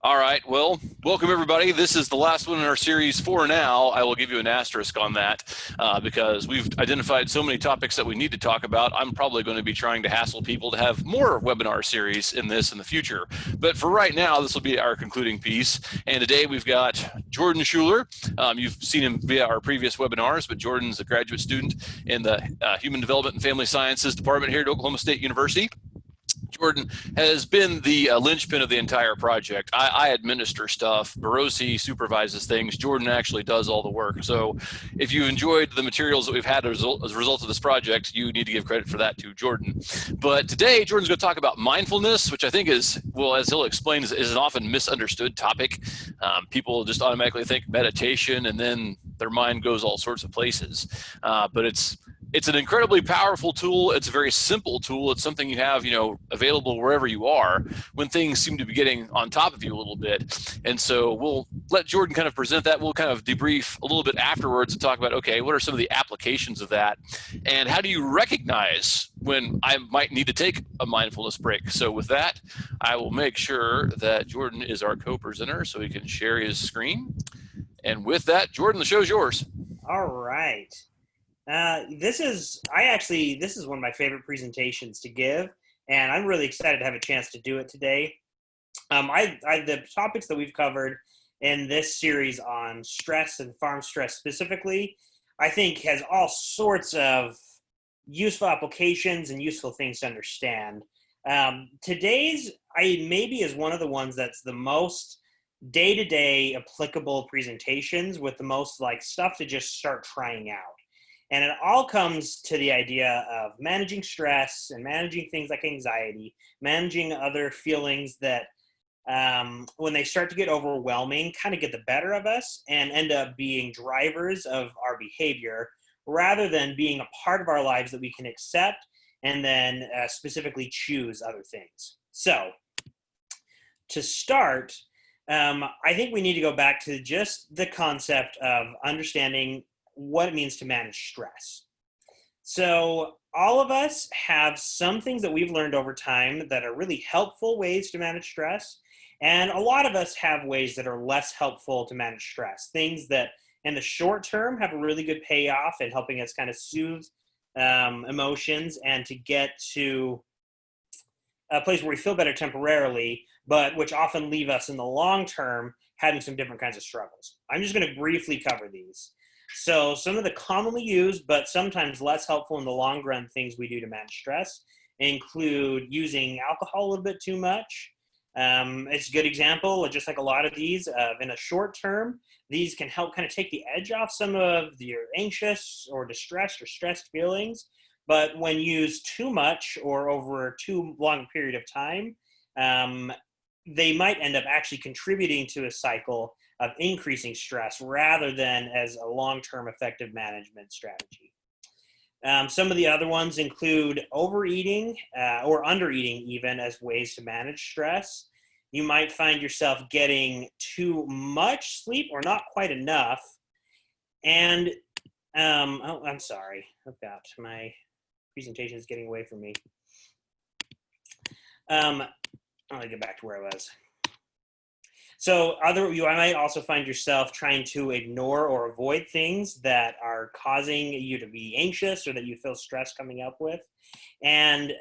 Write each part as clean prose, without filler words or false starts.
All right. Well, welcome everybody. This is the last one in our series for now. I will give you an asterisk on that because we've identified so many topics that we need to talk about. I'm probably going to be trying to hassle people to have more webinar series in this in the future. But for right now, this will be our concluding piece. And today we've got Jordan Schuler. You've seen him via our previous webinars, but Jordan's a graduate student in the Human Development and Family Sciences Department here at Oklahoma State University. Jordan has been the linchpin of the entire project. I administer stuff. Barosi supervises things. Jordan actually does all the work. So if you enjoyed the materials that we've had as a result of this project, you need to give credit for that to Jordan. But today, Jordan's going to talk about mindfulness, which I think is, well, as he'll explain, is an often misunderstood topic. People just automatically think meditation and then their mind goes all sorts of places. But it's an incredibly powerful tool. It's a very simple tool. It's something you have, available wherever you are when things seem to be getting on top of you a little bit. And so we'll let Jordan kind of present that. We'll kind of debrief a little bit afterwards and talk about, okay, what are some of the applications of that? And how do you recognize when I might need to take a mindfulness break? So with that, I will make sure that Jordan is our co-presenter so he can share his screen. And with that, Jordan, the show's yours. All right. This is one of my favorite presentations to give, and I'm really excited to have a chance to do it today. The topics that we've covered in this series on stress and farm stress specifically, I think has all sorts of useful applications and useful things to understand. Today's maybe is one of the ones that's the most day-to-day applicable presentations with the most stuff to just start trying out. And it all comes to the idea of managing stress and managing things like anxiety, managing other feelings that when they start to get overwhelming, kind of get the better of us and end up being drivers of our behavior rather than being a part of our lives that we can accept and then specifically choose other things. So to start, I think we need to go back to just the concept of understanding what it means to manage stress. So all of us have some things that we've learned over time that are really helpful ways to manage stress. And a lot of us have ways that are less helpful to manage stress. Things that in the short term have a really good payoff in helping us kind of soothe emotions and to get to a place where we feel better temporarily, but which often leave us in the long term having some different kinds of struggles. I'm just going to briefly cover these. So some of the commonly used, but sometimes less helpful in the long run things we do to manage stress include using alcohol a little bit too much. It's a good example, just like a lot of these, in a short term, these can help kind of take the edge off some of your anxious or distressed or stressed feelings. But when used too much or over too long a period of time, they might end up actually contributing to a cycle of increasing stress rather than as a long-term effective management strategy. Some of the other ones include overeating or undereating even as ways to manage stress. You might find yourself getting too much sleep or not quite enough. And, I'm sorry, I've got my presentation is getting away from me. I'll get back to where I was. So I might also find yourself trying to ignore or avoid things that are causing you to be anxious or that you feel stress coming up with. And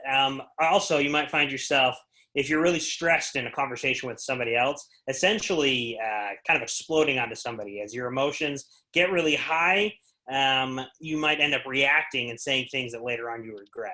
also you might find yourself, if you're really stressed in a conversation with somebody else, essentially kind of exploding onto somebody. As your emotions get really high, you might end up reacting and saying things that later on you regret.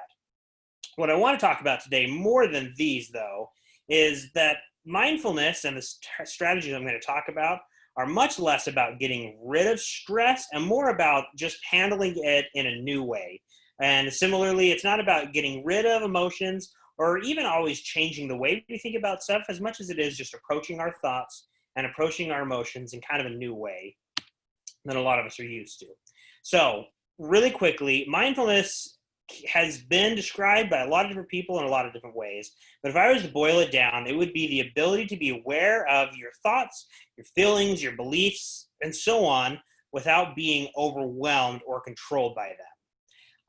What I want to talk about today, more than these though, is that mindfulness and the strategies I'm going to talk about are much less about getting rid of stress and more about just handling it in a new way. And similarly, it's not about getting rid of emotions or even always changing the way we think about stuff as much as it is just approaching our thoughts and approaching our emotions in kind of a new way than a lot of us are used to. So really quickly, mindfulness has been described by a lot of different people in a lot of different ways. But if I was to boil it down, it would be the ability to be aware of your thoughts, your feelings, your beliefs, and so on without being overwhelmed or controlled by them.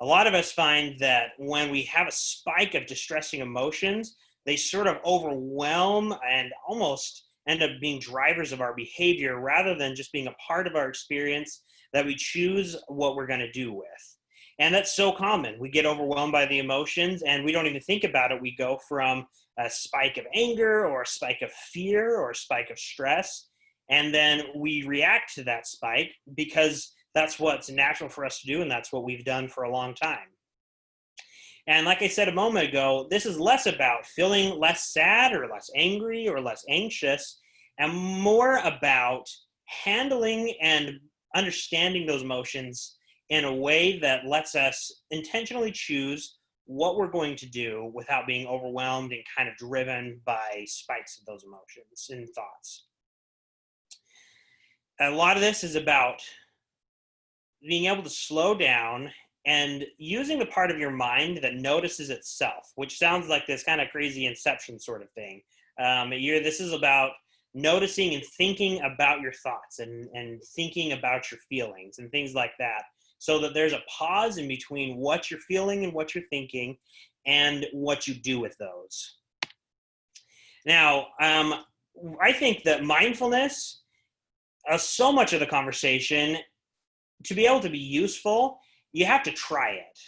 A lot of us find that when we have a spike of distressing emotions, they sort of overwhelm and almost end up being drivers of our behavior rather than just being a part of our experience that we choose what we're going to do with. And that's so common. We get overwhelmed by the emotions and we don't even think about it. We go from a spike of anger or a spike of fear or a spike of stress, and then we react to that spike because that's what's natural for us to do, and that's what we've done for a long time. And like I said a moment ago, this is less about feeling less sad or less angry or less anxious, and more about handling and understanding those emotions in a way that lets us intentionally choose what we're going to do without being overwhelmed and kind of driven by spikes of those emotions and thoughts. A lot of this is about being able to slow down and using the part of your mind that notices itself, which sounds like this kind of crazy Inception sort of thing. This is about noticing and thinking about your thoughts and thinking about your feelings and things like that, so that there's a pause in between what you're feeling and what you're thinking and what you do with those. Now, I think that mindfulness, so much of the conversation, to be able to be useful, you have to try it.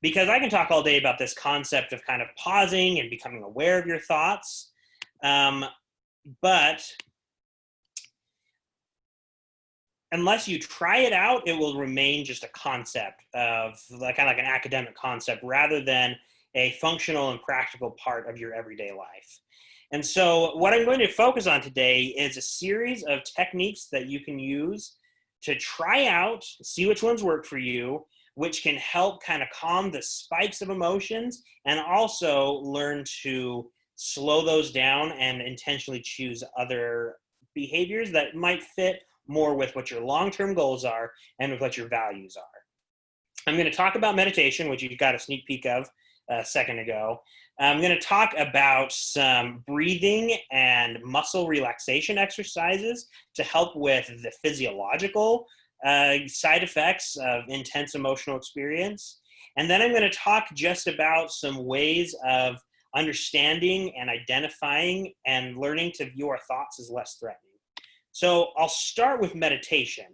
Because I can talk all day about this concept of kind of pausing and becoming aware of your thoughts. But unless you try it out, it will remain just a concept of kind of like an academic concept rather than a functional and practical part of your everyday life. And so what I'm going to focus on today is a series of techniques that you can use to try out, see which ones work for you, which can help kind of calm the spikes of emotions and also learn to slow those down and intentionally choose other behaviors that might fit more with what your long-term goals are and with what your values are. I'm going to talk about meditation, which you got a sneak peek of a second ago. I'm going to talk about some breathing and muscle relaxation exercises to help with the physiological side effects of intense emotional experience. And then I'm going to talk just about some ways of understanding and identifying and learning to view our thoughts as less threatening. So I'll start with meditation.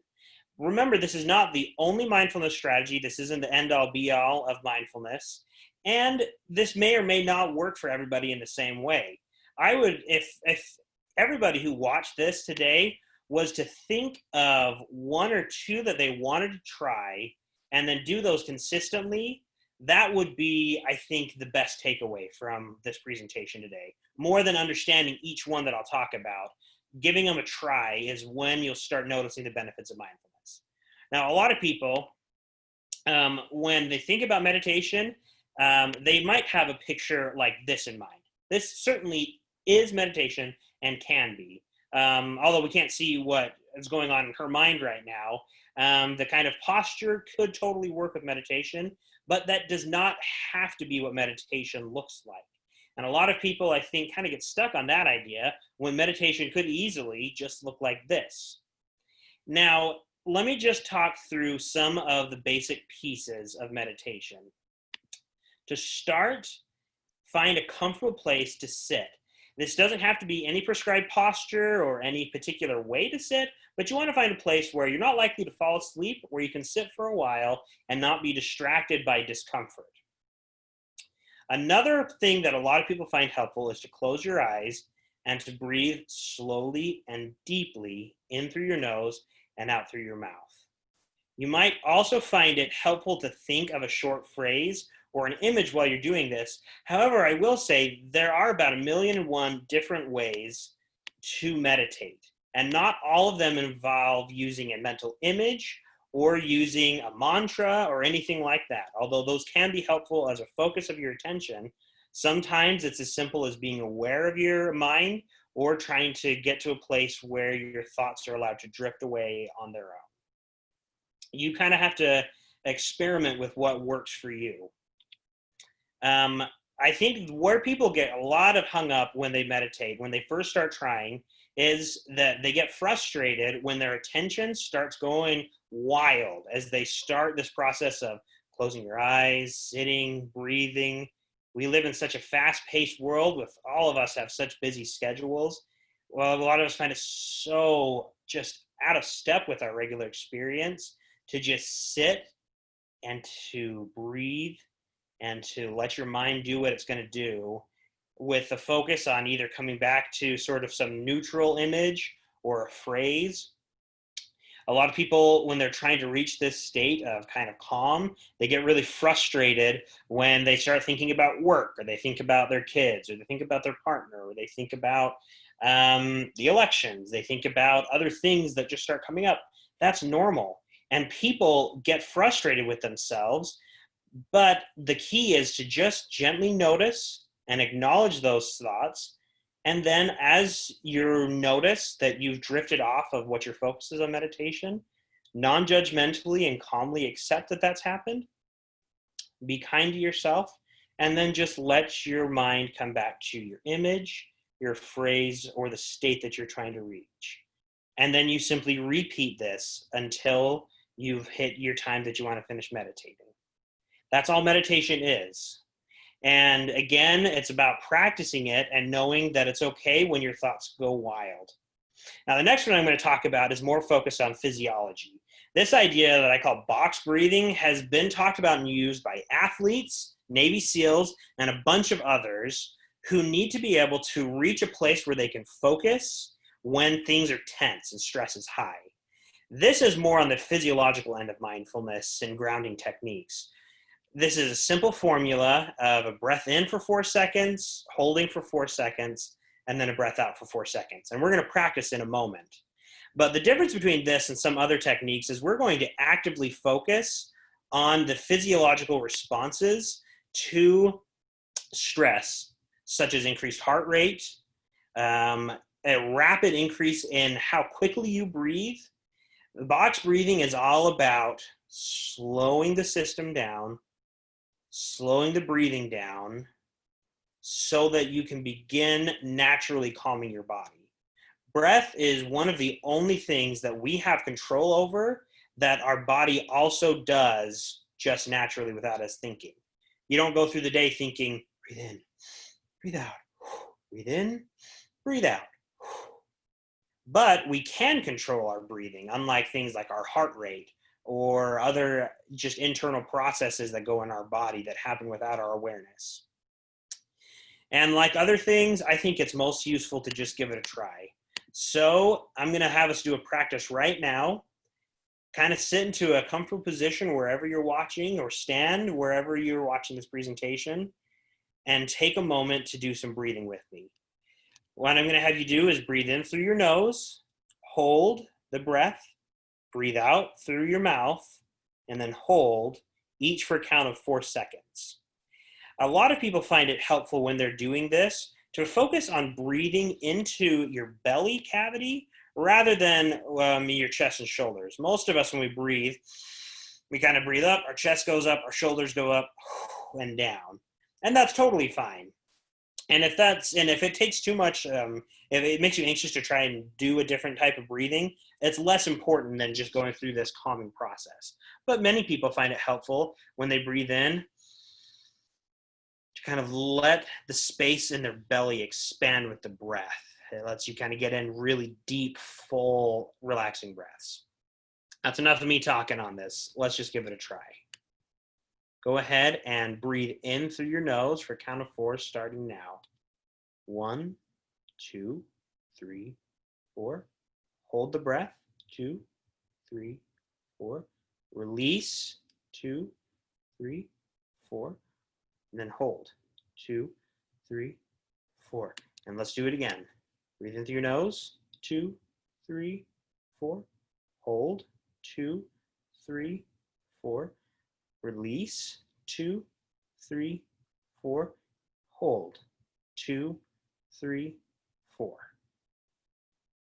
Remember, this is not the only mindfulness strategy. This isn't the end-all be-all of mindfulness. And this may or may not work for everybody in the same way. I would, if everybody who watched this today was to think of one or two that they wanted to try and then do those consistently, that would be, I think, the best takeaway from this presentation today. More than understanding each one that I'll talk about, giving them a try is when you'll start noticing the benefits of mindfulness. Now, a lot of people, when they think about meditation, they might have a picture like this in mind. This certainly is meditation and can be. Although we can't see what is going on in her mind right now, the kind of posture could totally work with meditation, but that does not have to be what meditation looks like. And a lot of people, I think, kind of get stuck on that idea when meditation could easily just look like this. Now, let me just talk through some of the basic pieces of meditation. To start, find a comfortable place to sit. This doesn't have to be any prescribed posture or any particular way to sit, but you want to find a place where you're not likely to fall asleep, where you can sit for a while and not be distracted by discomfort. Another thing that a lot of people find helpful is to close your eyes and to breathe slowly and deeply in through your nose and out through your mouth. You might also find it helpful to think of a short phrase or an image while you're doing this. However, I will say there are about 1,000,001 different ways to meditate, and not all of them involve using a mental image or using a mantra or anything like that. Although those can be helpful as a focus of your attention, sometimes it's as simple as being aware of your mind or trying to get to a place where your thoughts are allowed to drift away on their own. You kind of have to experiment with what works for you. I think where people get a lot of hung up when they meditate, when they first start trying, is that they get frustrated when their attention starts going wild as they start this process of closing your eyes, sitting, breathing. We live in such a fast-paced world with all of us have such busy schedules. Well, a lot of us find it so just out of step with our regular experience to just sit and to breathe and to let your mind do what it's going to do with the focus on either coming back to sort of some neutral image or a phrase. A lot of people, when they're trying to reach this state of kind of calm, they get really frustrated when they start thinking about work, or they think about their kids, or they think about their partner, or they think about the elections, they think about other things that just start coming up. That's normal. And people get frustrated with themselves, but the key is to just gently notice and acknowledge those thoughts. And then as you notice that you've drifted off of what your focus is on meditation, non-judgmentally and calmly accept that that's happened. Be kind to yourself, and then just let your mind come back to your image, your phrase, or the state that you're trying to reach. And then you simply repeat this until you've hit your time that you want to finish meditating. That's all meditation is. And again, it's about practicing it and knowing that it's okay when your thoughts go wild. Now, the next one I'm going to talk about is more focused on physiology. This idea that I call box breathing has been talked about and used by athletes, Navy SEALs, and a bunch of others who need to be able to reach a place where they can focus when things are tense and stress is high. This is more on the physiological end of mindfulness and grounding techniques. This is a simple formula of a breath in for 4 seconds, holding for 4 seconds, and then a breath out for 4 seconds. And we're going to practice in a moment. But the difference between this and some other techniques is we're going to actively focus on the physiological responses to stress, such as increased heart rate, a rapid increase in how quickly you breathe. The box breathing is all about slowing the system down, slowing the breathing down, so that you can begin naturally calming your body. Breath is one of the only things that we have control over that our body also does just naturally without us thinking. You don't go through the day thinking, breathe in, breathe out, breathe in, breathe out. But we can control our breathing, unlike things like our heart rate or other just internal processes that go in our body that happen without our awareness. And like other things, I think it's most useful to just give it a try. So I'm going to have us do a practice right now. Kind of sit into a comfortable position wherever you're watching, or stand wherever you're watching this presentation, and take a moment to do some breathing with me. What I'm going to have you do is breathe in through your nose, hold the breath, breathe out through your mouth, and then hold, each for a count of 4 seconds. A lot of people find it helpful when they're doing this to focus on breathing into your belly cavity rather than your chest and shoulders. Most of us, when we breathe, we kind of breathe up, our chest goes up, our shoulders go up and down. And that's totally fine. And if it takes too much, if it makes you anxious to try and do a different type of breathing, it's less important than just going through this calming process. But many people find it helpful when they breathe in to kind of let the space in their belly expand with the breath. It lets you kind of get in really deep, full, relaxing breaths. That's enough of me talking on this. Let's just give it a try. Go ahead and breathe in through your nose for a count of 4, starting now. 1, 2, 3, 4. Hold the breath. 2, 3, 4. Release. 2, 3, 4. And then hold. 2, 3, 4. And let's do it again. Breathe in through your nose. 2, 3, 4. Hold. 2, 3, 4. Release. 2, 3, 4. Hold. 2, 3, 4.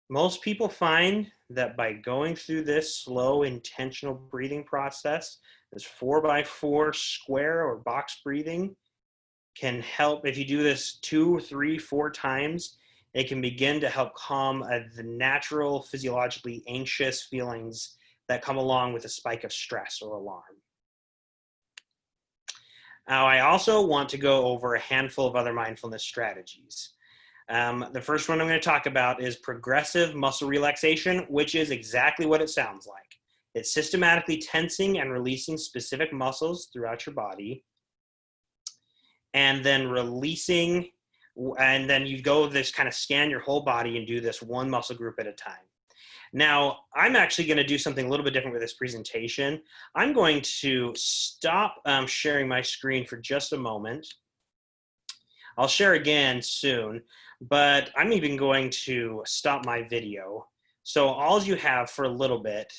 Most people find that by going through this slow, intentional breathing process, this 4x4 square or box breathing can help. If you do this 2, 3, 4 times, it can begin to help calm the natural, physiologically anxious feelings that come along with a spike of stress or alarm. Now, I also want to go over a handful of other mindfulness strategies. The first one I'm going to talk about is progressive muscle relaxation, which is exactly what it sounds like. It's systematically tensing and releasing specific muscles throughout your body, and then releasing, and then you go this kind of scan your whole body and do this one muscle group at a time. Now, I'm actually going to do something a little bit different with this presentation. I'm going to stop sharing my screen for just a moment. I'll share again soon, but I'm even going to stop my video. So all you have for a little bit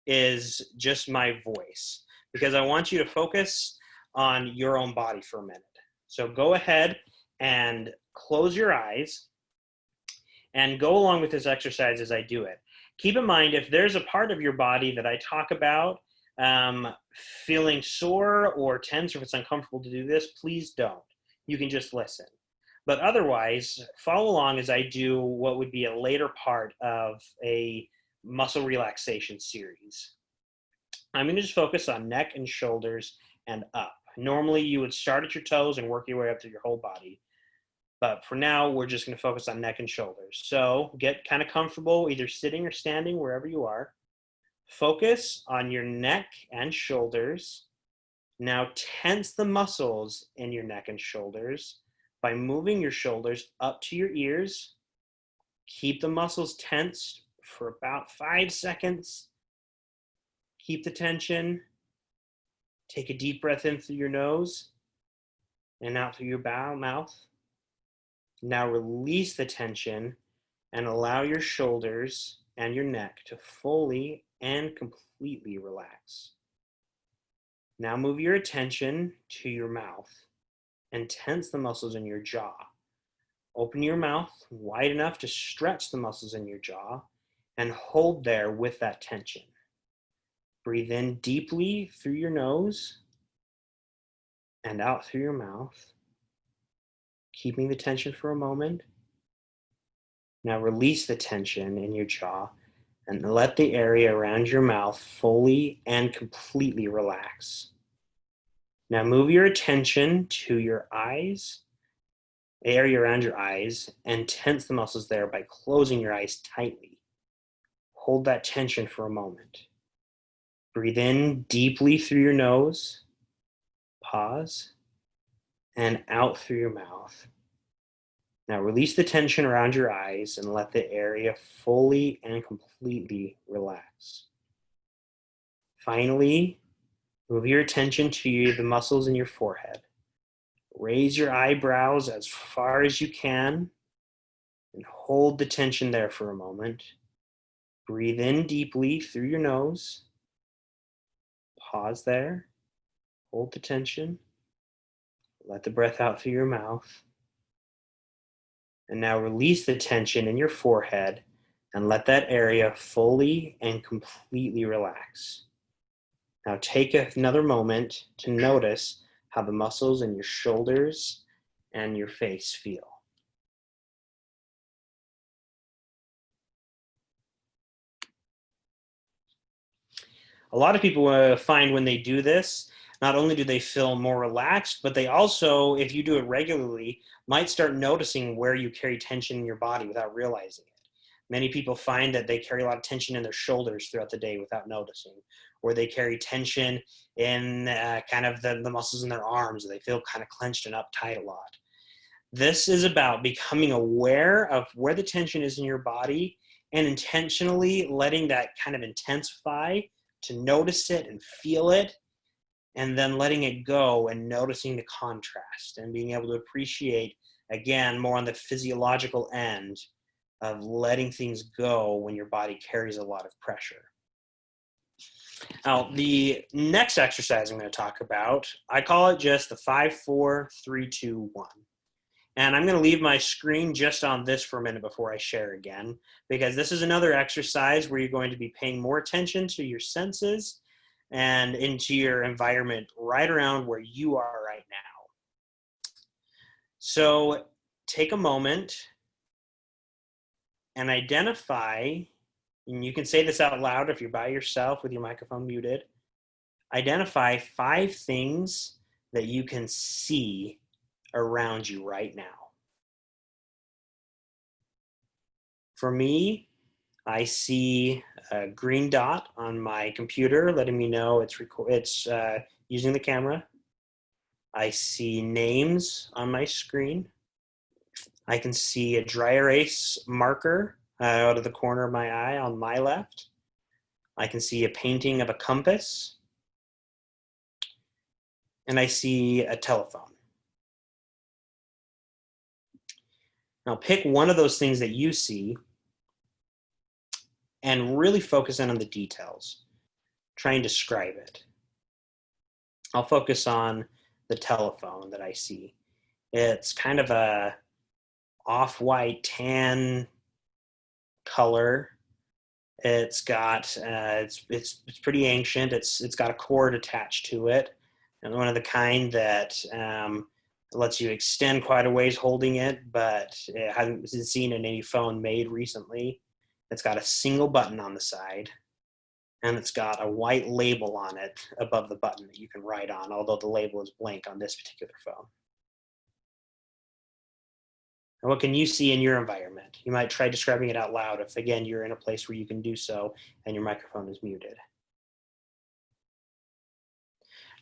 is just my voice, because I want you to focus on your own body for a minute. So go ahead and close your eyes and go along with this exercise as I do it. Keep in mind, if there's a part of your body that I talk about feeling sore or tense, or if it's uncomfortable to do this, please don't. You can just listen. But otherwise, follow along as I do what would be a later part of a muscle relaxation series. I'm going to just focus on neck and shoulders and up. Normally, you would start at your toes and work your way up through your whole body. But for now, we're just going to focus on neck and shoulders. So get kind of comfortable, either sitting or standing, wherever you are. Focus on your neck and shoulders. Now tense the muscles in your neck and shoulders by moving your shoulders up to your ears. Keep the muscles tensed for about 5 seconds. Keep the tension. Take a deep breath in through your nose and out through your mouth. Now release the tension and allow your shoulders and your neck to fully and completely relax. Now move your attention to your mouth and tense the muscles in your jaw. Open your mouth wide enough to stretch the muscles in your jaw and hold there with that tension. Breathe in deeply through your nose and out through your mouth, keeping the tension for a moment. Now release the tension in your jaw and let the area around your mouth fully and completely relax. Now move your attention to your eyes, the area around your eyes, and tense the muscles there by closing your eyes tightly. Hold that tension for a moment. Breathe in deeply through your nose, pause, and out through your mouth. Now release the tension around your eyes and let the area fully and completely relax. Finally, move your attention to the muscles in your forehead. Raise your eyebrows as far as you can and hold the tension there for a moment. Breathe in deeply through your nose. Pause there. Hold the tension. Let the breath out through your mouth. And now release the tension in your forehead and let that area fully and completely relax. Now take another moment to notice how the muscles in your shoulders and your face feel. A lot of people find when they do this, not only do they feel more relaxed, but they also, if you do it regularly, might start noticing where you carry tension in your body without realizing it. Many people find that they carry a lot of tension in their shoulders throughout the day without noticing, or they carry tension in kind of the muscles in their arms. They feel kind of clenched and uptight a lot. This is about becoming aware of where the tension is in your body and intentionally letting that kind of intensify to notice it and feel it, and then letting it go and noticing the contrast and being able to appreciate, again, more on the physiological end of letting things go when your body carries a lot of pressure. Now, the next exercise I'm going to talk about, I call it just the 5, 4, 3, 2, 1. And I'm going to leave my screen just on this for a minute before I share again, because this is another exercise where you're going to be paying more attention to your senses and into your environment right around where you are right now. So take a moment and identify, and you can say this out loud if you're by yourself with your microphone muted, identify 5 things that you can see around you right now. For me, I see a green dot on my computer letting me know it's using the camera. I see names on my screen. I can see a dry erase marker out of the corner of my eye on my left. I can see a painting of a compass. And I see a telephone. Now pick one of those things that you see and really focus in on the details. Try and describe it. I'll focus on the telephone that I see. It's kind of a off-white tan color. It's got it's pretty ancient. It's got a cord attached to it, and one of the kind that lets you extend quite a ways holding it, but it hasn't been seen in any phone made recently. It's got a single button on the side, and it's got a white label on it above the button that you can write on, although the label is blank on this particular phone. And what can you see in your environment? You might try describing it out loud if, again, you're in a place where you can do so and your microphone is muted.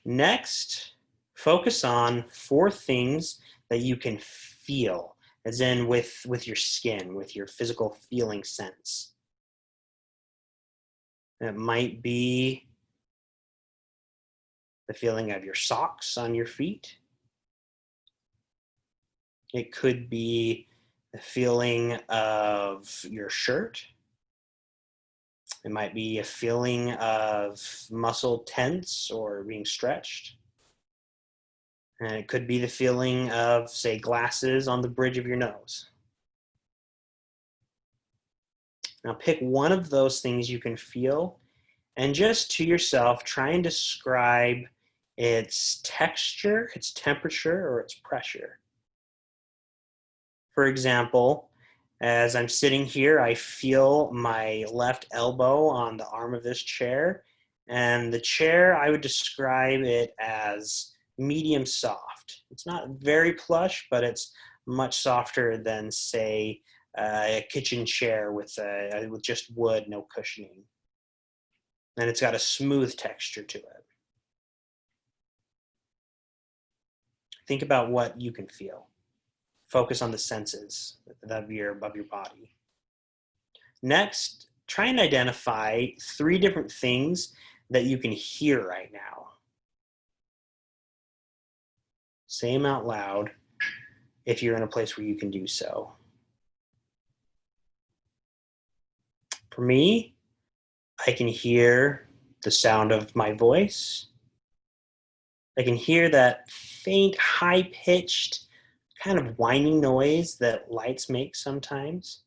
Next, focus on 4 things that you can feel, as in with your skin, with your physical feeling sense. It might be the feeling of your socks on your feet. It could be the feeling of your shirt. It might be a feeling of muscle tense or being stretched. And it could be the feeling of, say, glasses on the bridge of your nose. Now pick one of those things you can feel and just to yourself try and describe its texture, its temperature, or its pressure. For example, as I'm sitting here, I feel my left elbow on the arm of this chair, and the chair, I would describe it as medium soft. It's not very plush, but it's much softer than, say, a kitchen chair with just wood, no cushioning. And it's got a smooth texture to it. Think about what you can feel. Focus on the senses of your body. Next, try and identify 3 different things that you can hear right now. Say them out loud if you're in a place where you can do so. For me, I can hear the sound of my voice. I can hear that faint, high-pitched, kind of whining noise that lights make sometimes.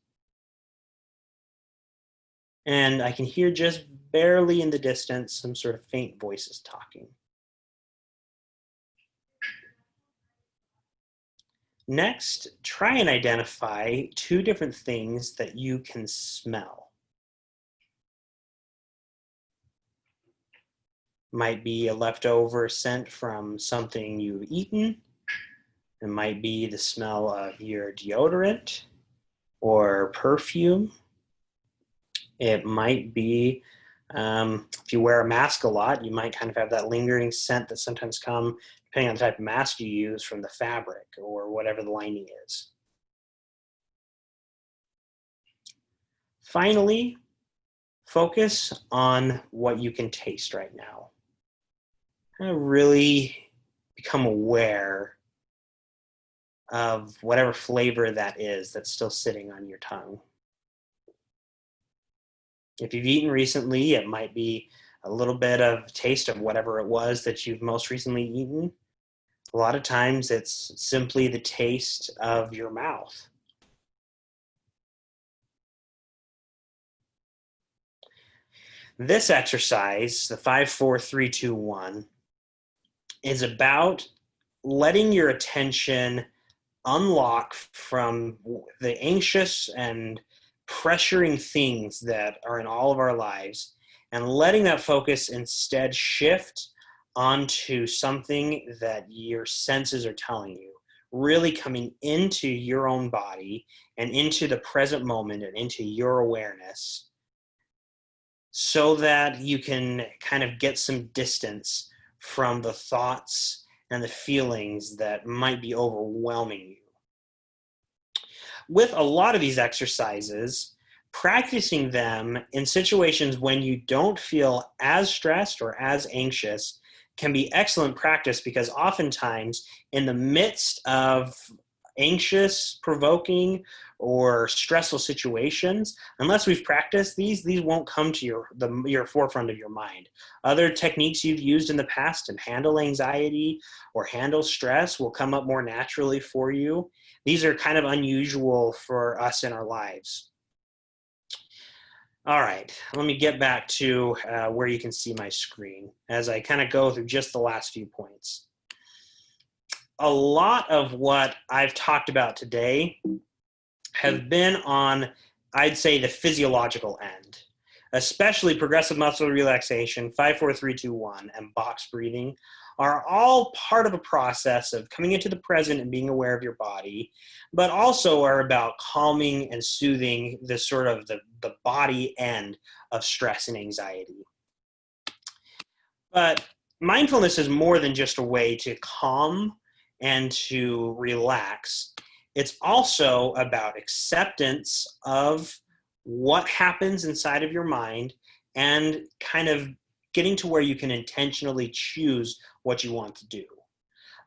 And I can hear just barely in the distance some sort of faint voices talking. Next, try and identify 2 different things that you can smell. Might be a leftover scent from something you've eaten. It might be the smell of your deodorant or perfume. It might be, if you wear a mask a lot, you might kind of have that lingering scent that sometimes comes, depending on the type of mask you use, from the fabric or whatever the lining is. Finally, focus on what you can taste right now. Kind of really become aware of whatever flavor that is that's still sitting on your tongue. If you've eaten recently, it might be a little bit of taste of whatever it was that you've most recently eaten. A lot of times it's simply the taste of your mouth. This exercise, the 5, 4, 3, 2, 1, is about letting your attention unlock from the anxious and pressuring things that are in all of our lives and letting that focus instead shift onto something that your senses are telling you, really coming into your own body and into the present moment and into your awareness so that you can kind of get some distance from the thoughts and the feelings that might be overwhelming you. With a lot of these exercises, practicing them in situations when you don't feel as stressed or as anxious can be excellent practice, because oftentimes in the midst of anxious, provoking, or stressful situations, unless we've practiced these won't come to your forefront of your mind. Other techniques you've used in the past to handle anxiety or handle stress will come up more naturally for you. These are kind of unusual for us in our lives. All right, let me get back to where you can see my screen as I kind of go through just the last few points. A lot of what I've talked about today have been on, I'd say, the physiological end, especially progressive muscle relaxation, 5-4-3-2-1, and box breathing are all part of a process of coming into the present and being aware of your body, but also are about calming and soothing the sort of the body end of stress and anxiety. But mindfulness is more than just a way to calm and to relax. It's also about acceptance of what happens inside of your mind and kind of getting to where you can intentionally choose what you want to do.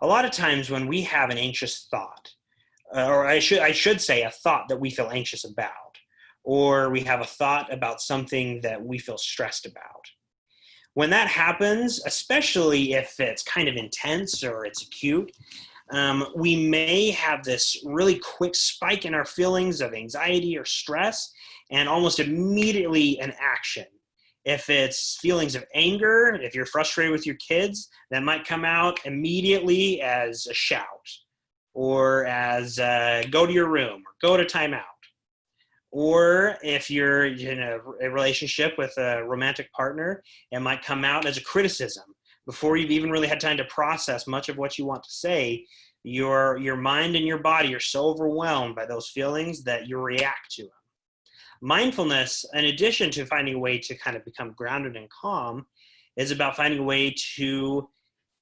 A lot of times when we have an anxious thought, or I should say a thought that we feel anxious about, or we have a thought about something that we feel stressed about, when that happens, especially if it's kind of intense or it's acute, we may have this really quick spike in our feelings of anxiety or stress, and almost immediately an action. If it's feelings of anger, if you're frustrated with your kids, that might come out immediately as a shout, or as go to your room, or go to timeout. Or if you're in a relationship with a romantic partner, it might come out as a criticism. Before you've even really had time to process much of what you want to say, your mind and your body are so overwhelmed by those feelings that you react to them. Mindfulness, in addition to finding a way to kind of become grounded and calm, is about finding a way to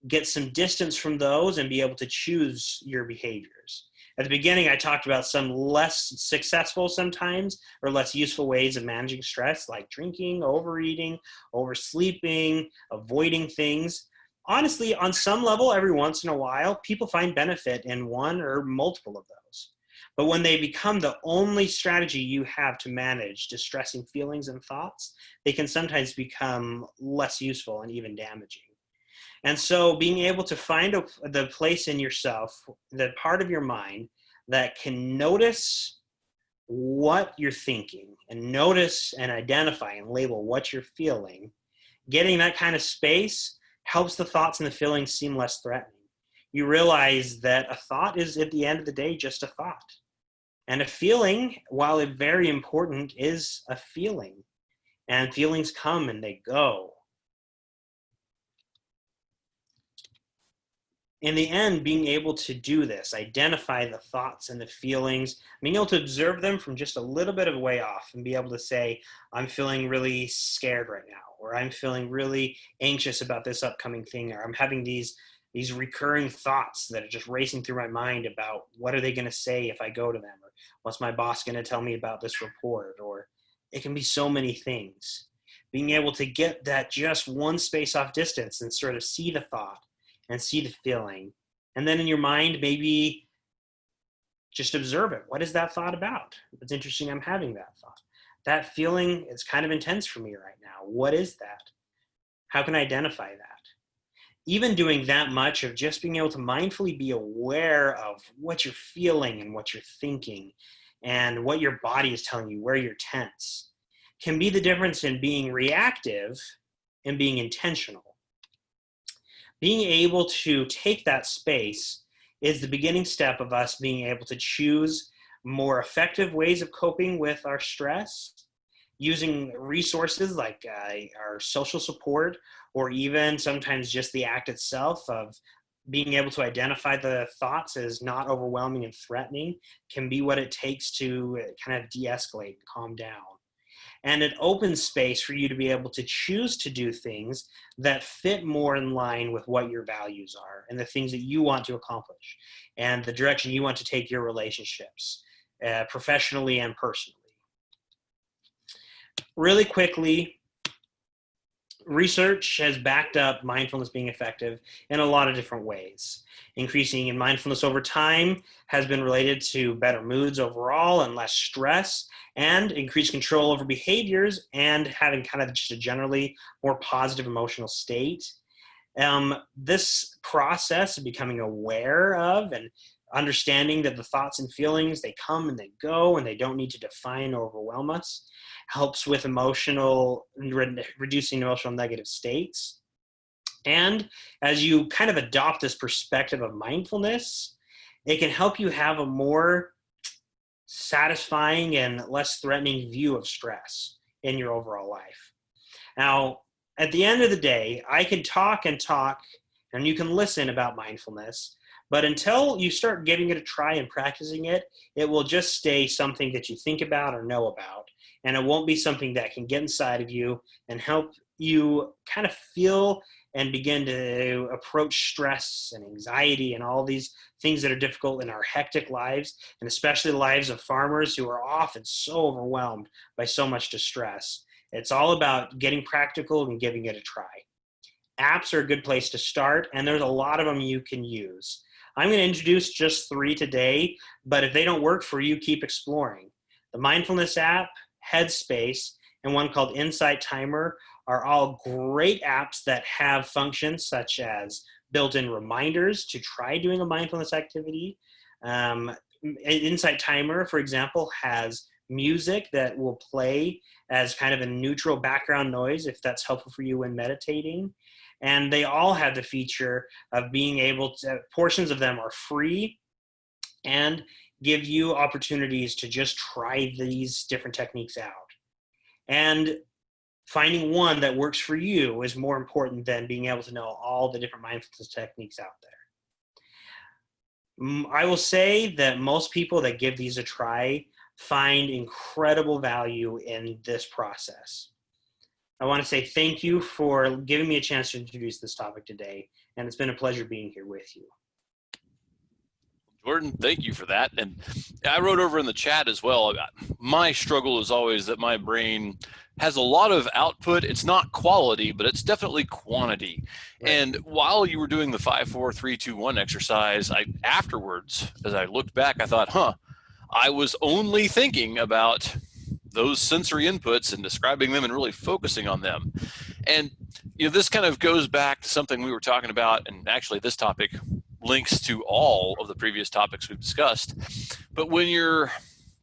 get some distance from those and be able to choose your behaviors. At the beginning, I talked about some less successful sometimes or less useful ways of managing stress, like drinking, overeating, oversleeping, avoiding things. Honestly, on some level, every once in a while, people find benefit in one or multiple of those. But when they become the only strategy you have to manage distressing feelings and thoughts, they can sometimes become less useful and even damaging. And so being able to find the place in yourself, the part of your mind that can notice what you're thinking and notice and identify and label what you're feeling, getting that kind of space helps the thoughts and the feelings seem less threatening. You realize that a thought is, at the end of the day, just a thought. And a feeling, while it's very important, is a feeling. And feelings come and they go. In the end, being able to do this, identify the thoughts and the feelings, being able to observe them from just a little bit of a way off and be able to say, I'm feeling really scared right now, or I'm feeling really anxious about this upcoming thing, or I'm having these recurring thoughts that are just racing through my mind about what are they going to say if I go to them, or what's my boss going to tell me about this report, or it can be so many things. Being able to get that just one space off distance and sort of see the thought and see the feeling. And then in your mind, maybe just observe it. What is that thought about? It's interesting I'm having that thought. That feeling is kind of intense for me right now. What is that? How can I identify that? Even doing that much of just being able to mindfully be aware of what you're feeling and what you're thinking and what your body is telling you, where you're tense, can be the difference in being reactive and being intentional. Being able to take that space is the beginning step of us being able to choose more effective ways of coping with our stress, using resources like our social support, or even sometimes just the act itself of being able to identify the thoughts as not overwhelming and threatening can be what it takes to kind of de-escalate and calm down. And it opens space for you to be able to choose to do things that fit more in line with what your values are and the things that you want to accomplish and the direction you want to take your relationships, professionally and personally. Really quickly, research has backed up mindfulness being effective in a lot of different ways. Increasing in mindfulness over time has been related to better moods overall and less stress, and increased control over behaviors and having kind of just a generally more positive emotional state. This process of becoming aware of and understanding that the thoughts and feelings, they come and they go and they don't need to define or overwhelm us, helps with reducing emotional negative states. And as you kind of adopt this perspective of mindfulness, it can help you have a more satisfying and less threatening view of stress in your overall life. Now, at the end of the day, I can talk and you can listen about mindfulness, but until you start giving it a try and practicing it, it will just stay something that you think about or know about. And it won't be something that can get inside of you and help you kind of feel and begin to approach stress and anxiety and all these things that are difficult in our hectic lives, and especially the lives of farmers who are often so overwhelmed by so much distress. It's all about getting practical and giving it a try. Apps are a good place to start, and there's a lot of them you can use. I'm going to introduce just 3 today, but if they don't work for you, keep exploring. The Mindfulness app, Headspace, and one called Insight Timer are all great apps that have functions such as built-in reminders to try doing a mindfulness activity. Insight Timer, for example, has music that will play as kind of a neutral background noise if that's helpful for you when meditating. And they all have the feature of being able to, portions of them are free and give you opportunities to just try these different techniques out. And finding one that works for you is more important than being able to know all the different mindfulness techniques out there. I will say that most people that give these a try find incredible value in this process. I want to say thank you for giving me a chance to introduce this topic today, and it's been a pleasure being here with you. Jordan, thank you for that. And I wrote over in the chat as well, my struggle is always that my brain has a lot of output. It's not quality, but it's definitely quantity. Right. And while you were doing the 5, 4, 3, 2, 1 exercise, afterwards, as I looked back, I thought, I was only thinking about those sensory inputs and describing them and really focusing on them. And this kind of goes back to something we were talking about, and actually this topic links to all of the previous topics we've discussed. But we'll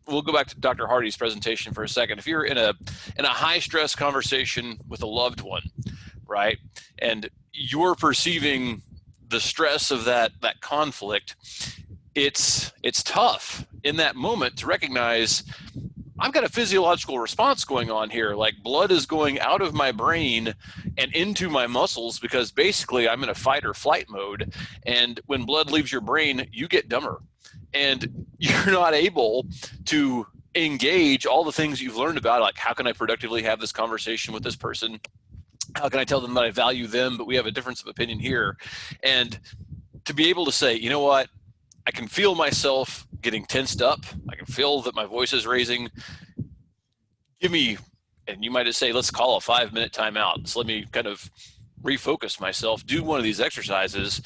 go back to Dr. Hardy's presentation for a second. If you're in a high stress conversation with a loved one, right, and you're perceiving the stress of that conflict, it's tough in that moment to recognize I've got a physiological response going on here. Like blood is going out of my brain and into my muscles because basically I'm in a fight or flight mode. And when blood leaves your brain, you get dumber and you're not able to engage all the things you've learned about, like how can I productively have this conversation with this person? How can I tell them that I value them, but we have a difference of opinion here? And to be able to say, you know what? I can feel myself getting tensed up. I can feel that my voice is raising. Give me, and you might just say, let's call a 5-minute timeout. So let me kind of refocus myself, do one of these exercises.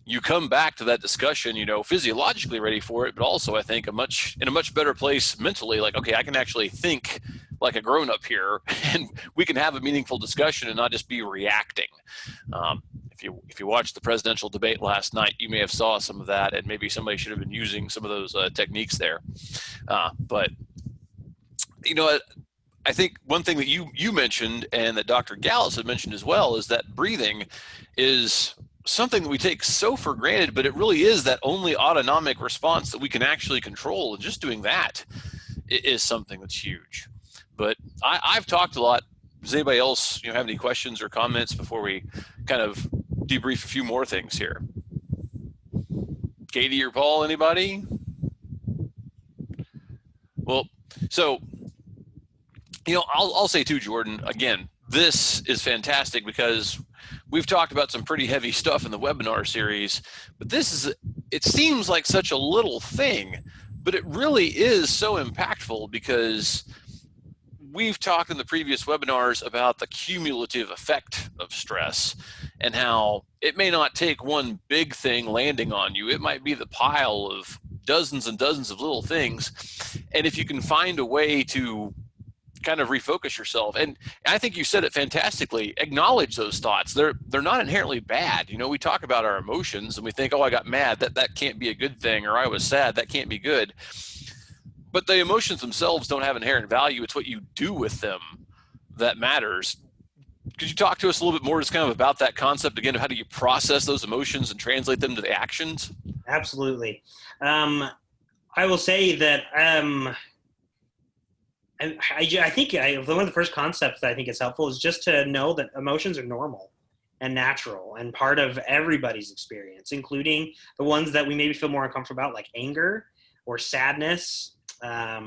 You come back to that discussion, physiologically ready for it, but also I think in a much better place mentally, like, okay, I can actually think like a grown-up here and we can have a meaningful discussion and not just be reacting. If you watched the presidential debate last night, you may have saw some of that, and maybe somebody should have been using some of those techniques there. But I think one thing that you mentioned and that Dr. Gallus had mentioned as well is that breathing is something that we take so for granted, but it really is that only autonomic response that we can actually control, and just doing that is something that's huge. But I've talked a lot. Does anybody else have any questions or comments before we kind of debrief a few more things here? Katie or Paul, anybody? Well, so, I'll say too, Jordan, again, this is fantastic because we've talked about some pretty heavy stuff in the webinar series, but it seems like such a little thing, but it really is so impactful because we've talked in the previous webinars about the cumulative effect of stress and how it may not take one big thing landing on you. It might be the pile of dozens and dozens of little things. And if you can find a way to kind of refocus yourself, and I think you said it fantastically, acknowledge those thoughts. They're not inherently bad. We talk about our emotions and we think, oh, I got mad, that can't be a good thing, or I was sad, that can't be good. But the emotions themselves don't have inherent value. It's what you do with them that matters. Could you talk to us a little bit more just kind of about that concept again of how do you process those emotions and translate them to the actions? Absolutely. I will say that I think one of the first concepts that I think is helpful is just to know that emotions are normal and natural and part of everybody's experience, including the ones that we maybe feel more uncomfortable about, like anger or sadness. A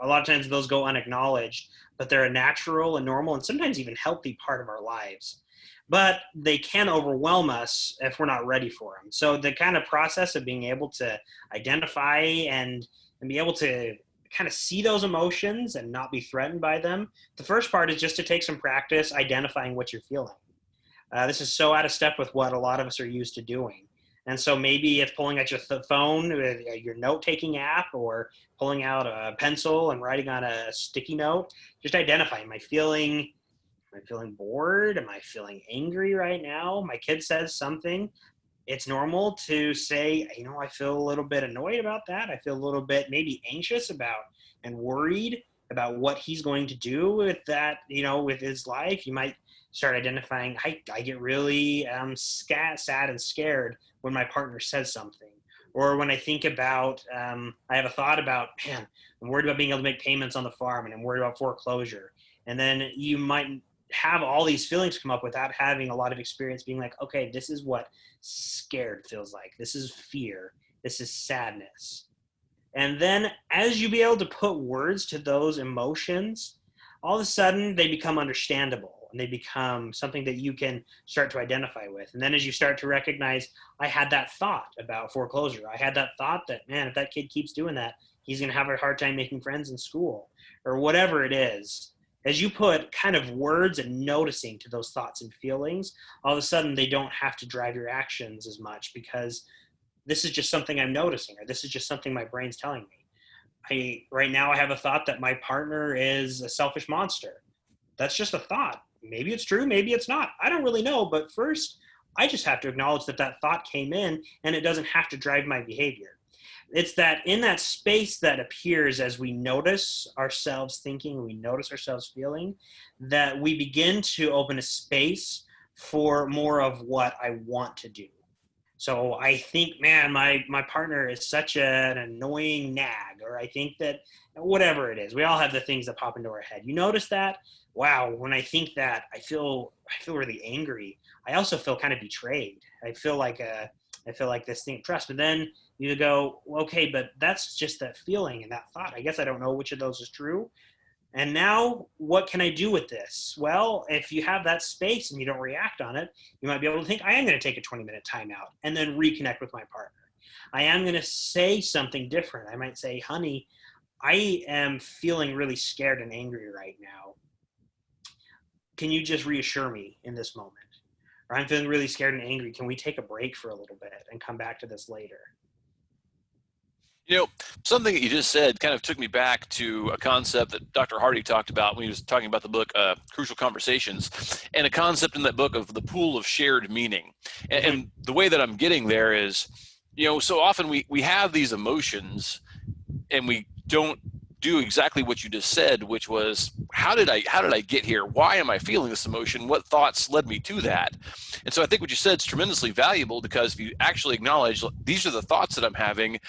lot of times those go unacknowledged, but they're a natural and normal and sometimes even healthy part of our lives. But they can overwhelm us if we're not ready for them. So the kind of process of being able to identify and be able to kind of see those emotions and not be threatened by them. The first part is just to take some practice identifying what you're feeling. This is so out of step with what a lot of us are used to doing. And so maybe it's pulling out your phone with your note-taking app, or pulling out a pencil and writing on a sticky note. Just identifying, am I feeling bored? Am I feeling angry right now? My kid says something. It's normal to say, I feel a little bit annoyed about that. I feel a little bit maybe anxious about and worried about what he's going to do with that, with his life. You might start identifying, I get really sad and scared when my partner says something. Or when I think about, I have a thought about, man, I'm worried about being able to make payments on the farm, and I'm worried about foreclosure. And then you might have all these feelings come up without having a lot of experience being like, okay, this is what scared feels like. This is fear. This is sadness. And then as you be able to put words to those emotions, all of a sudden they become understandable and they become something that you can start to identify with. And then as you start to recognize, I had that thought about foreclosure. I had that thought that, man, if that kid keeps doing that, he's going to have a hard time making friends in school, or whatever it is. As you put kind of words and noticing to those thoughts and feelings, all of a sudden they don't have to drive your actions as much, because this is just something I'm noticing, or this is just something my brain's telling me. Right now I have a thought that my partner is a selfish monster. That's just a thought. Maybe it's true, maybe it's not. I don't really know, but first I just have to acknowledge that that thought came in, and it doesn't have to drive my behavior. It's that in that space that appears as we notice ourselves thinking, we notice ourselves feeling, that we begin to open a space for more of what I want to do. So I think, man, my partner is such an annoying nag, or I think that whatever it is, we all have the things that pop into our head. You notice that? Wow, when I think that, I feel really angry. I also feel kind of betrayed. I feel like this thing of trust. But then you go, okay, but that's just that feeling and that thought. I guess I don't know which of those is true. And now what can I do with this? Well, if you have that space and you don't react on it, you might be able to think, I am going to take a 20-minute timeout and then reconnect with my partner. I am going to say something different. I might say, honey, I am feeling really scared and angry right now. Can you just reassure me in this moment? Or I'm feeling really scared and angry. Can we take a break for a little bit and come back to this later? Something that you just said kind of took me back to a concept that Dr. Hardy talked about when he was talking about the book, Crucial Conversations, and a concept in that book of the pool of shared meaning. And the way that I'm getting there is, so often we have these emotions and we don't do exactly what you just said, which was, how did I get here? Why am I feeling this emotion? What thoughts led me to that? And so I think what you said is tremendously valuable, because if you actually acknowledge these are the thoughts that I'm having,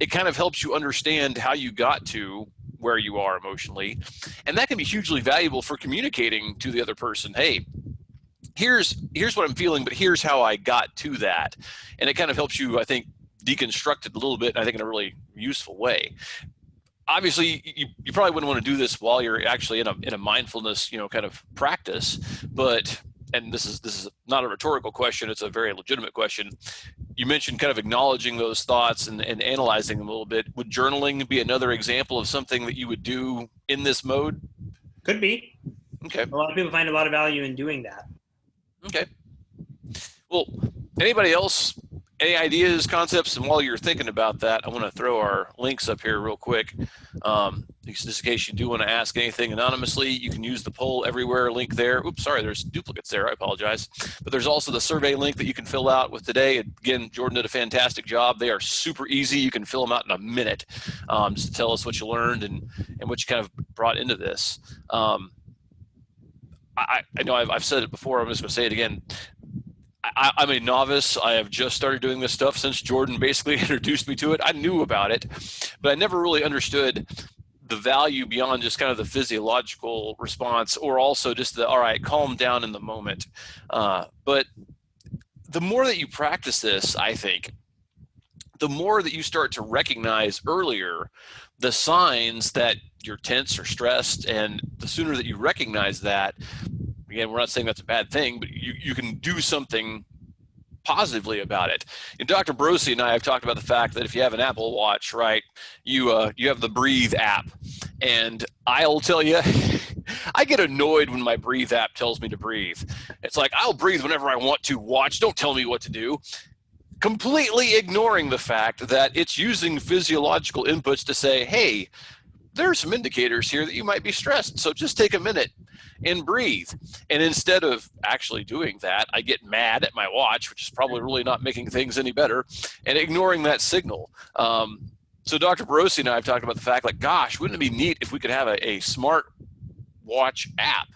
it kind of helps you understand how you got to where you are emotionally. And that can be hugely valuable for communicating to the other person. Hey, here's what I'm feeling, but here's how I got to that. And it kind of helps you, I think, deconstructed a little bit, I think, in a really useful way. Obviously, you probably wouldn't want to do this while you're actually in a mindfulness, kind of practice. But, and this is not a rhetorical question; it's a very legitimate question. You mentioned kind of acknowledging those thoughts and analyzing them a little bit. Would journaling be another example of something that you would do in this mode? Could be. Okay. A lot of people find a lot of value in doing that. Okay. Well, anybody else? Any ideas, concepts? And while you're thinking about that, I want to throw our links up here real quick. Just in case you do want to ask anything anonymously, you can use the poll everywhere link there. Oops, sorry, there's duplicates there. I apologize. But there's also the survey link that you can fill out with today. Again, Jordan did a fantastic job. They are super easy. You can fill them out in a minute, just to tell us what you learned and what you kind of brought into this. I know I've said it before. I'm just going to say it again. I'm a novice. I have just started doing this stuff since Jordan basically introduced me to it. I knew about it, but I never really understood the value beyond just kind of the physiological response, or also just all right, calm down in the moment. But the more that you practice this, I think, the more that you start to recognize earlier the signs that you're tense or stressed, and the sooner that you recognize that, again, we're not saying that's a bad thing, but you can do something positively about it. And Dr. Brosi and I have talked about the fact that if you have an Apple Watch, right, you have the Breathe app. And I'll tell you, I get annoyed when my Breathe app tells me to breathe. It's like, I'll breathe whenever I want to. Watch, don't tell me what to do. Completely ignoring the fact that it's using physiological inputs to say, hey, there are some indicators here that you might be stressed. So just take a minute and breathe. And instead of actually doing that, I get mad at my watch, which is probably really not making things any better, and ignoring that signal. So Dr. Brosi and I have talked about the fact, like, gosh, wouldn't it be neat if we could have a smart watch app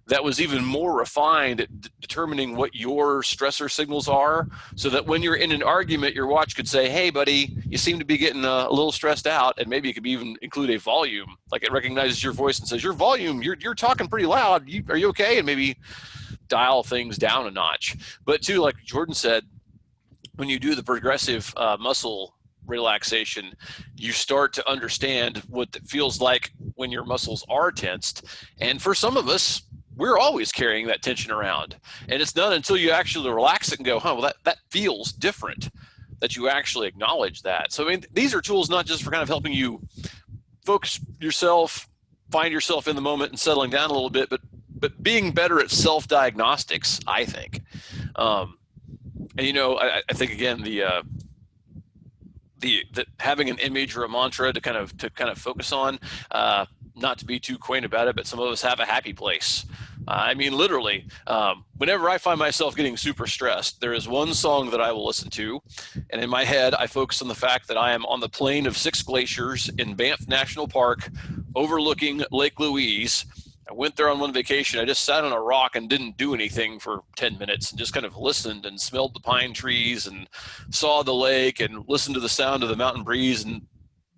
that was even more refined at determining what your stressor signals are, so that when you're in an argument, your watch could say, hey, buddy, you seem to be getting a little stressed out. And maybe it could even include a volume, like it recognizes your voice and says, your volume, you're talking pretty loud. Are you okay? And maybe dial things down a notch. But too, like Jordan said, when you do the progressive muscle relaxation, you start to understand what it feels like when your muscles are tensed. And for some of us, we're always carrying that tension around. And it's not until you actually relax it and go, well, that feels different, that you actually acknowledge that. So, I mean, these are tools not just for kind of helping you focus yourself, find yourself in the moment and settling down a little bit, but being better at self-diagnostics, I think. And, I think, again, the having an image or a mantra to kind of focus on, not to be too quaint about it, but some of us have a happy place. I mean, literally, whenever I find myself getting super stressed, there is one song that I will listen to, and in my head, I focus on the fact that I am on the plain of 6 glaciers in Banff National Park, overlooking Lake Louise. I went there on one vacation. I just sat on a rock and didn't do anything for 10 minutes and just kind of listened and smelled the pine trees and saw the lake and listened to the sound of the mountain breeze. And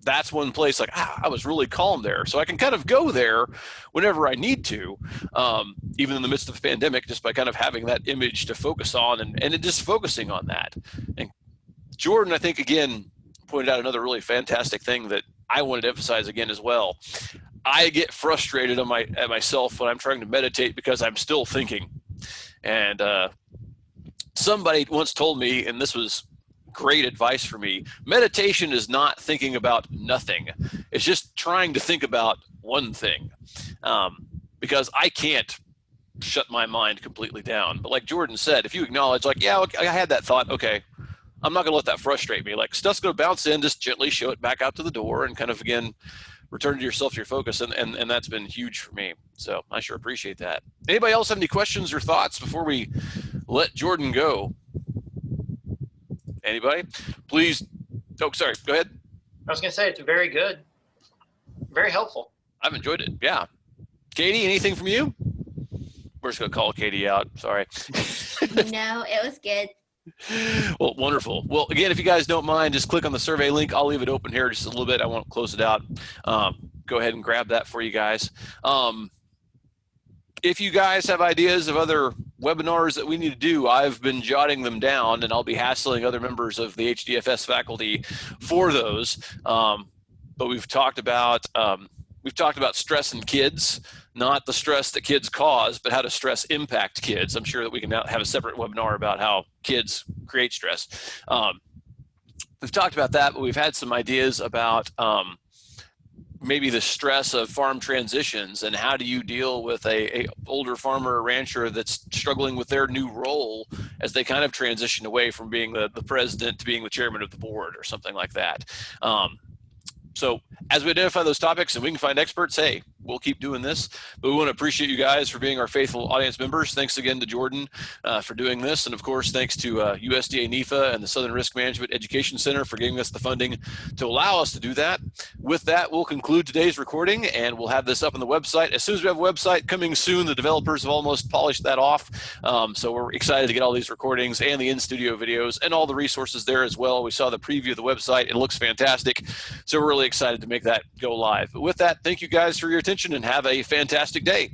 that's one place like, I was really calm there. So I can kind of go there whenever I need to, even in the midst of the pandemic, just by kind of having that image to focus on and just focusing on that. And Jordan, I think, again, pointed out another really fantastic thing that I wanted to emphasize again as well. I get frustrated at myself when I'm trying to meditate because I'm still thinking. And somebody once told me, and this was great advice for me, meditation is not thinking about nothing. It's just trying to think about one thing. Because I can't shut my mind completely down. But like Jordan said, if you acknowledge, like, yeah, I had that thought, okay, I'm not going to let that frustrate me. Like, stuff's going to bounce in, just gently show it back out to the door and kind of, again, return to yourself, to your focus. And that's been huge for me. So I sure appreciate that. Anybody else have any questions or thoughts before we let Jordan go? Anybody? Please. Oh, sorry. Go ahead. I was going to say, it's very good. Very helpful. I've enjoyed it. Yeah. Katie, anything from you? We're just going to call Katie out. Sorry. No, it was good. Well, wonderful. Well, again, if you guys don't mind, just click on the survey link. I'll leave it open here just a little bit. I won't close it out. Go ahead and grab that for you guys. If you guys have ideas of other webinars that we need to do, I've been jotting them down, and I'll be hassling other members of the HDFS faculty for those. But we've talked about stress in kids, not the stress that kids cause, but how does stress impact kids. I'm sure that we can now have a separate webinar about how kids create stress. We've talked about that, but we've had some ideas about maybe the stress of farm transitions, and how do you deal with a older farmer or rancher that's struggling with their new role as they kind of transition away from being the president to being the chairman of the board or something like that. So as we identify those topics and we can find experts, hey, we'll keep doing this. But we want to appreciate you guys for being our faithful audience members. Thanks again to Jordan for doing this. And of course, thanks to USDA NEFA and the Southern Risk Management Education Center for giving us the funding to allow us to do that. With that, we'll conclude today's recording, and we'll have this up on the website. As soon as we have a website coming soon, the developers have almost polished that off. So we're excited to get all these recordings and the in-studio videos and all the resources there as well. We saw the preview of the website. It looks fantastic. So we're really excited to make that go live. But with that, thank you guys for your attention and have a fantastic day.